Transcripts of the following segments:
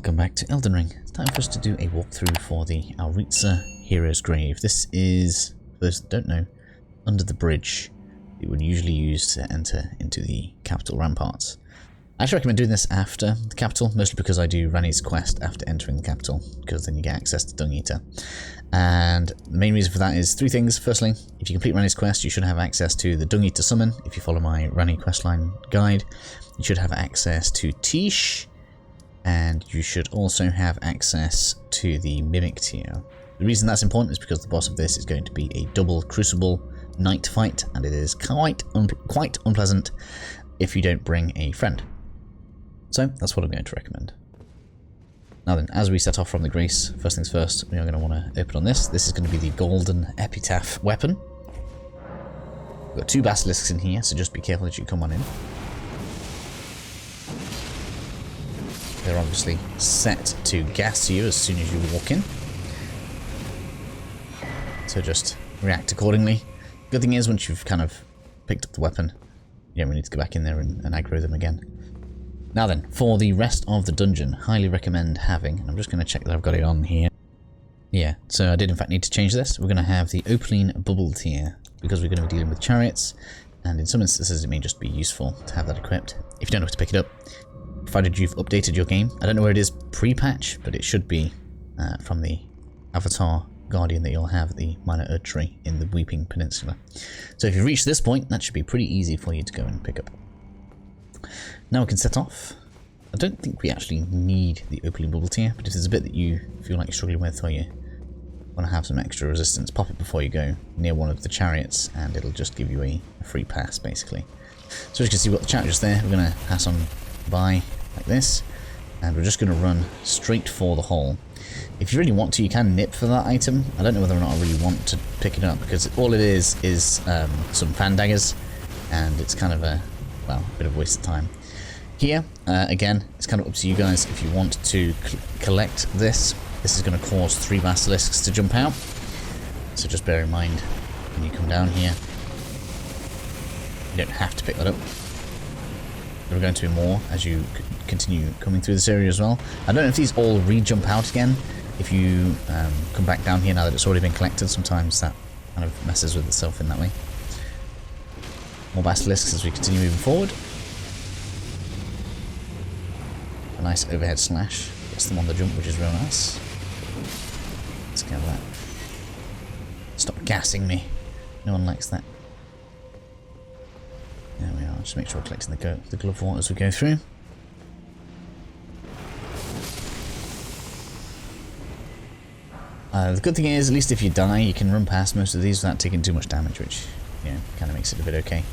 welcome back to Elden Ring. It's time for us to do a walkthrough for the Auriza Hero Grave. This is, for those that don't know, under the bridge you would usually use to enter into the capital ramparts. I actually recommend doing this after the capital, mostly because I do Ranni's quest after entering the capital, because then you get access to Dung Eater. And the main reason for that is three things. Firstly, if you complete Ranni's quest, you should have access to the Dung Eater summon. If you follow my Ranni questline guide, you should have access to Tish, and you should also have access to the Mimic tier. The reason that's important is because the boss of this is going to be a double Crucible night fight, and it is quite unpleasant if you don't bring a friend. So that's what I'm going to recommend. Now then, as we set off from the Grace, first things first, we are going to want to open on this. This is going to be the golden Epitaph weapon. We've got two basilisks in here, so just be careful as you come on in. They're obviously set to gas you as soon as you walk in, so just react accordingly. Good thing is, once you've kind of picked up the weapon, you don't really need to go back in there and aggro them again. Now then, for the rest of the dungeon, highly recommend having, I'm just going to check that I've got it on here. Yeah, so I did in fact need to change this. We're going to have the Opaline Bubble tier, because we're going to be dealing with chariots, and in some instances it may just be useful to have that equipped. If you don't know how to pick it up, provided you've updated your game. I don't know where it is pre-patch, but it should be from the Avatar Guardian that you'll have at the minor Erdtree in the Weeping Peninsula. So if you've reached this point, that should be pretty easy for you to go and pick up. Now we can set off. I don't think we actually need the Opaline Bubble tier, but if there's a bit that you feel like you're struggling with, or you want to have some extra resistance, pop it before you go near one of the chariots, and it'll just give you a free pass, basically. So as you can see, we've got the chariot just there. We're going to pass on by like this, and we're just going to run straight for the hole. If you really want to, you can nip for that item. I don't know whether or not I really want to pick it up, because all it is some fan daggers, and it's kind of a bit of a waste of time. Here, again, it's kind of up to you guys if you want to collect this. This is going to cause 3 basilisks to jump out, so just bear in mind when you come down here. You don't have to pick that up. There are going to be more as you continue coming through this area as well. I don't know if these all re-jump out again if you come back down here now that it's already been collected. Sometimes that kind of messes with itself in that way. More basilisks as we continue moving forward. A nice overhead slash. Gets them on the jump, which is real nice. Let's get that. Stop gassing me. No one likes that. There we are. Just make sure we're collecting the glove wart as we go through. The good thing is, at least if you die, you can run past most of these without taking too much damage, which, you know, kind of makes it a bit okay.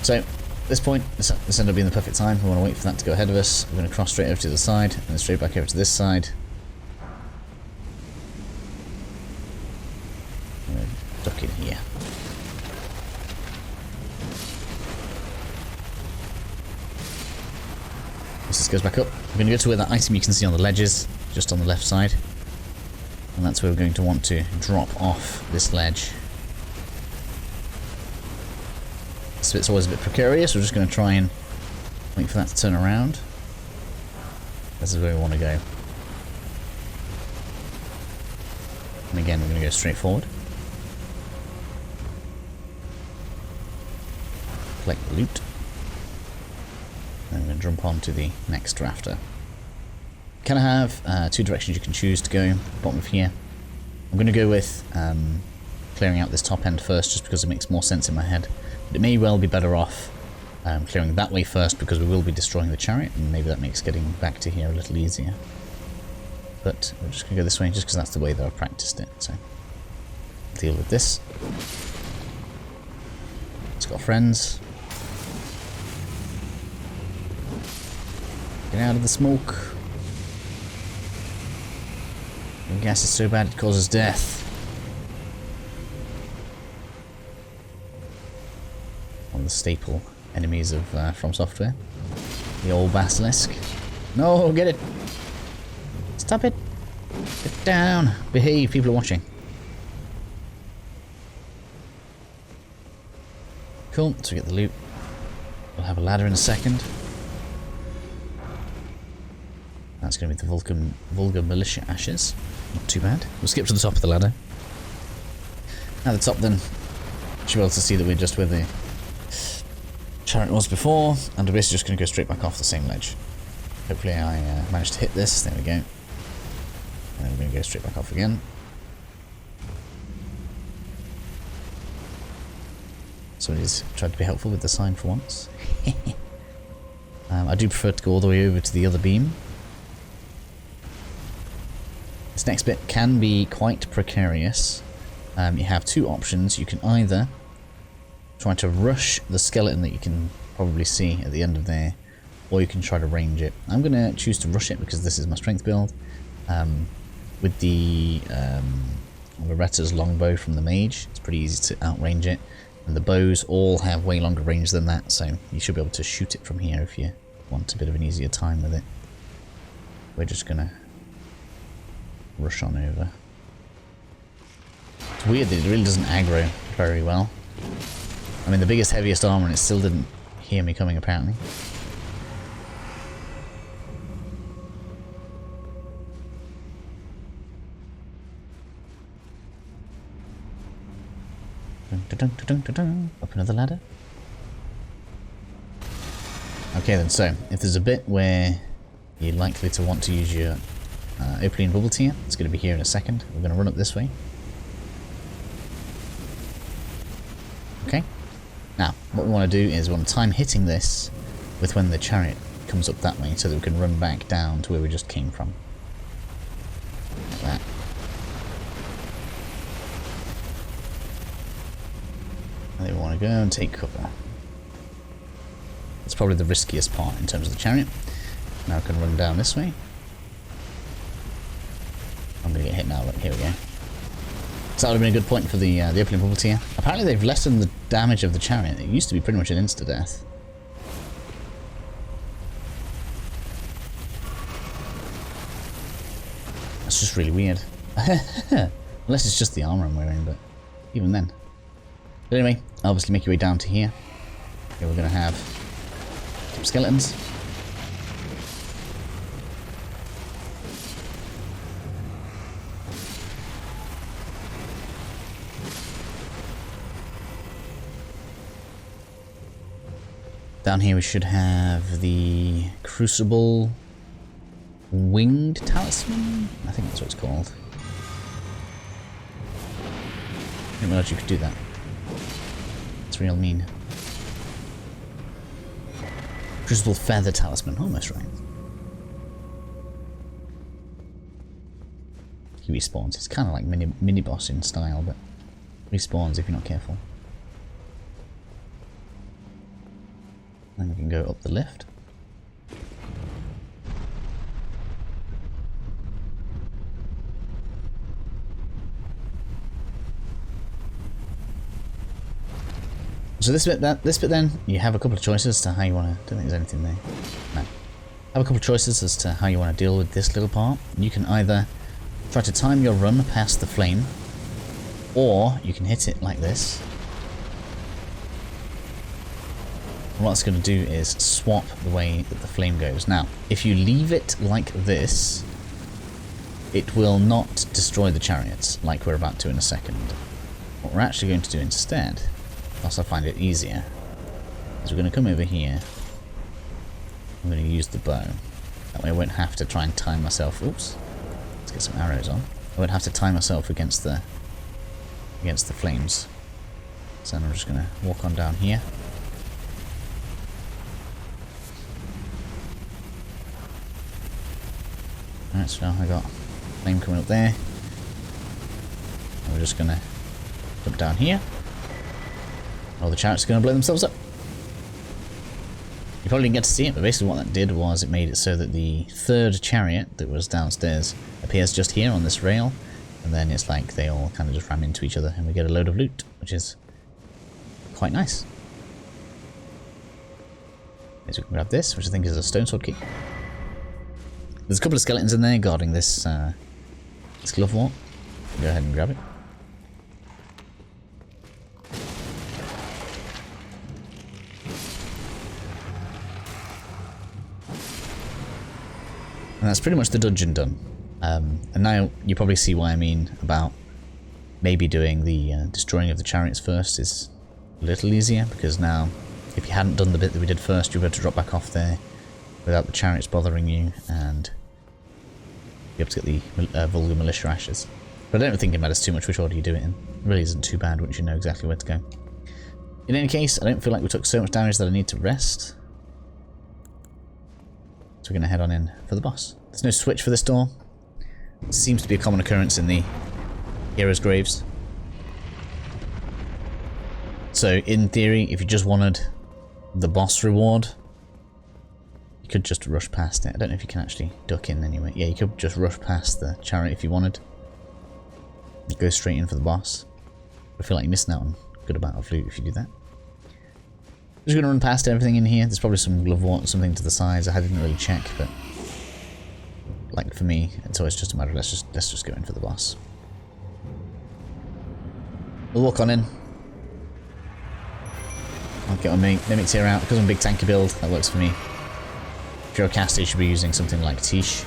So, at this point, this ended up being the perfect time. We want to wait for that to go ahead of us. We're going to cross straight over to the side, and then straight back over to this side. I'm going to duck in here. This goes back up. We're going to go to where that item you can see on the ledges, just on the left side. And that's where we're going to want to drop off this ledge. This bit's always a bit precarious. We're just going to try and wait for that to turn around. This is where we want to go. And again, we're going to go straight forward. Collect the loot. And I'm going to jump on to the next rafter. Kind of have 2 directions you can choose to go. Bottom of here. I'm going to go with clearing out this top end first, just because it makes more sense in my head. But it may well be better off clearing that way first, because we will be destroying the chariot, and maybe that makes getting back to here a little easier. But we're just going to go this way, just because that's the way that I've practiced it. So deal with this. It's got friends. Get out of the smoke. The gas is so bad it causes death. One of the staple enemies of From Software. The old basilisk. No, get it! Stop it! Get down! Behave, people are watching. Cool, so we get the loot. We'll have a ladder in a second. That's going to be the Vulga Militia ashes. Not too bad. We'll skip to the top of the ladder. At the top then, you should be able to see that we're just where the chariot was before, and we're basically just going to go straight back off the same ledge. Hopefully I managed to hit this. There we go. And then we're going to go straight back off again. Somebody's tried to be helpful with the sign for once. I do prefer to go all the way over to the other beam. This next bit can be quite precarious. You have two options. You can either try to rush the skeleton that you can probably see at the end of there, or you can try to range it. I'm going to choose to rush it because this is my strength build. With the Loretta's longbow from the mage, it's pretty easy to outrange it. And the bows all have way longer range than that, so you should be able to shoot it from here if you want a bit of an easier time with it. We're just going to rush on over. It's weird that it really doesn't aggro very well. I mean, the biggest, heaviest armor, and it still didn't hear me coming, apparently. Up another ladder. Okay then, so if there's a bit where you're likely to want to use your opening bubble tier, it's going to be here in a second. We're going to run up this way. Okay. Now, what we want to do is we want to time hitting this with when the chariot comes up that way, so that we can run back down to where we just came from. Like that. And then we want to go and take cover. That's probably the riskiest part in terms of the chariot. Now I can run down this way. I'm going to get hit now. Look, here we go. So that would have been a good point for the opening bubble tier. Apparently they've lessened the damage of the chariot. It used to be pretty much an insta-death. That's just really weird. Unless it's just the armor I'm wearing, but even then. But anyway, obviously make your way down to here. Here we're going to have some skeletons. Down here we should have the Crucible Winged Talisman? I think that's what it's called. I didn't realize you could do that. It's real mean. Crucible Feather Talisman, almost right. He respawns. It's kind of like mini boss in style, but respawns if you're not careful. Then we can go up the lift. So this bit then, you have a couple of choices as to how you want to... Don't think there's anything there. No. Have a couple of choices as to how you want to deal with this little part. You can either try to time your run past the flame, or you can hit it like this. And what it's going to do is swap the way that the flame goes. Now, if you leave it like this, it will not destroy the chariots, like we're about to in a second. What we're actually going to do instead, whilst I find it easier, is we're going to come over here. I'm going to use the bow. That way I won't have to try and time myself. Oops. Let's get some arrows on. I won't have to time myself against the flames. So I'm just going to walk on down here. Alright, so now I got flame coming up there. And we're just going to jump down here. All the chariots are going to blow themselves up. You probably didn't get to see it, but basically what that did was it made it so that the third chariot that was downstairs appears just here on this rail, and then it's like they all kind of just ram into each other and we get a load of loot, which is quite nice. So we can grab this, which I think is a Stonesowrd Key. There's a couple of skeletons in there guarding this glove wall. Go ahead and grab it. And that's pretty much the dungeon done. And now you probably see why I mean about maybe doing the destroying of the chariots first is a little easier, because now if you hadn't done the bit that we did first, you'd be able to drop back off there without the chariots bothering you and be able to get the Vulga Militia ashes. But I don't think it matters too much which order you do it in. It really isn't too bad once you know exactly where to go. In any case, I don't feel like we took so much damage that I need to rest. So we're going to head on in for the boss. There's no switch for this door. It seems to be a common occurrence in the heroes' graves. So in theory, if you just wanted the boss reward, you could just rush past it. I don't know if you can actually duck in anyway. Yeah, you could just rush past the chariot if you wanted. Go straight in for the boss. I feel like you're missing out on a good amount of loot if you do that. Just gonna run past everything in here. There's probably some glove water, something to the sides. I didn't really check, but like for me, it's always just a matter of let's just go in for the boss. We'll walk on in. I'll get my mimics here out because I'm a big tanky build. That works for me. If you're a caster, you should be using something like Tish.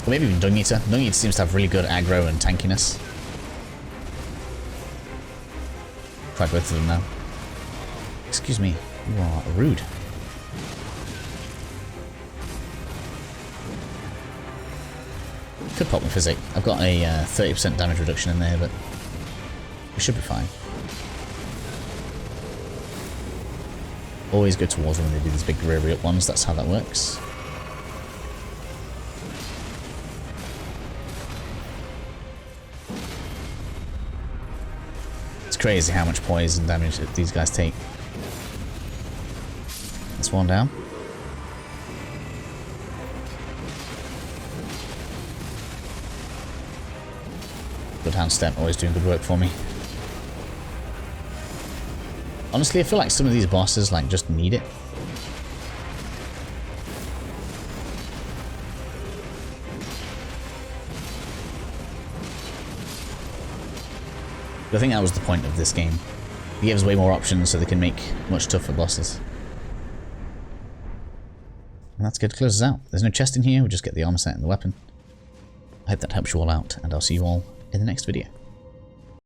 Or maybe even Dung Eater. Dung Eater seems to have really good aggro and tankiness. Try both of them now. Excuse me, you are rude. Could pop my physic. I've got a 30% damage reduction in there, but we should be fine. Always go towards them when they do these big rear up ones, that's how that works. It's crazy how much poison damage that these guys take. That's one down. Good hand step, always doing good work for me. Honestly, I feel like some of these bosses like just need it. But I think that was the point of this game. It gives way more options so they can make much tougher bosses. And that's good to close us out. There's no chest in here, we'll just get the armor set and the weapon. I hope that helps you all out, and I'll see you all in the next video.